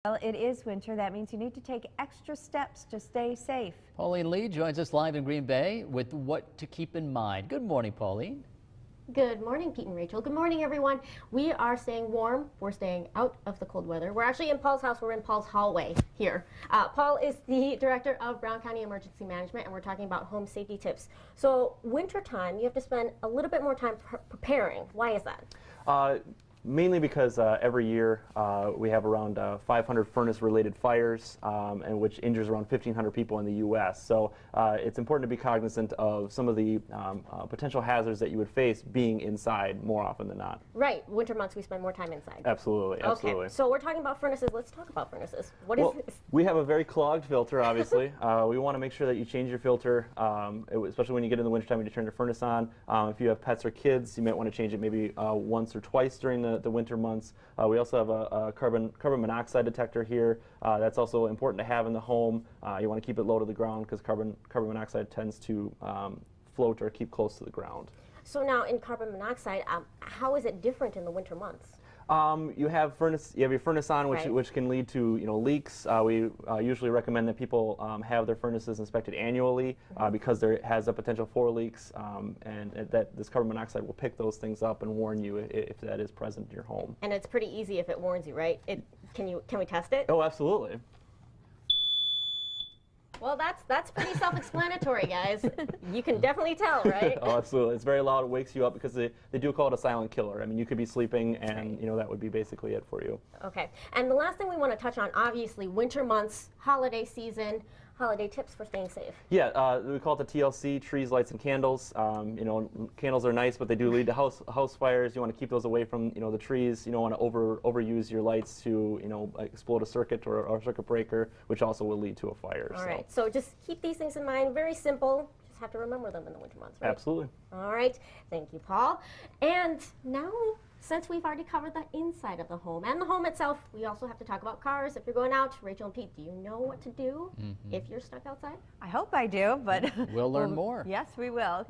Well, it is winter. That means you need to take extra steps to stay safe. Pauline Lee joins us live in Green Bay with what to keep in mind. Good morning, Pauline. Good morning, Pete and Rachel. Good morning, everyone. We are staying warm. We're staying out of the cold weather. We're actually in Paul's house. We're in Paul's hallway here. Paul is the director of Brown County Emergency Management, and we're talking about home safety tips. So wintertime, you have to spend a little bit more time preparing. Why is that? Mainly because every year we have around 500 furnace-related fires, and which injures around 1,500 people in the U.S. So it's important to be cognizant of some of the potential hazards that you would face being inside more often than not. Right. Winter months, we spend more time inside. Absolutely. Absolutely. Okay. So we're talking about furnaces. Let's talk about furnaces. What is this? We have a very clogged filter, obviously. We want to make sure that you change your filter, especially when you get in the wintertime and you turn your furnace on. If you have pets or kids, you might want to change it maybe once or twice during the winter months. We also have a carbon monoxide detector here. That's also important to have in the home. You want to keep it low to the ground because carbon monoxide tends to float or keep close to the ground. So now in carbon monoxide, how is it different in the winter months? You have your furnace on, Right. which can lead to leaks. We usually recommend that people have their furnaces inspected annually because there has a potential for leaks, and that this carbon monoxide will pick those things up and warn you if that is present in your home. And it's pretty easy if it warns you, right? Can we test it? Oh, absolutely. Well, that's pretty self-explanatory, guys. You can definitely tell, right? Oh, absolutely. It's very loud. It wakes you up because they do call it a silent killer. I mean, you could be sleeping and that would be basically it for you. Okay. And the last thing we want to touch on, obviously, winter months, holiday season, holiday tips for staying safe. Yeah, we call it the TLC, trees, lights, and candles. Candles are nice, but they do lead to house fires. You want to keep those away from the trees. You don't want to overuse your lights to explode a circuit or a circuit breaker, which also will lead to a fire. All right. So just keep these things in mind. Very simple. Just have to remember them in the winter months, right? Absolutely. All right. Thank you, Paul. And now, since we've already covered the inside of the home and the home itself, we also have to talk about cars. If you're going out, Rachel and Pete, do you know what to do if you're stuck outside? I hope I do, but We'll learn more. Yes, we will.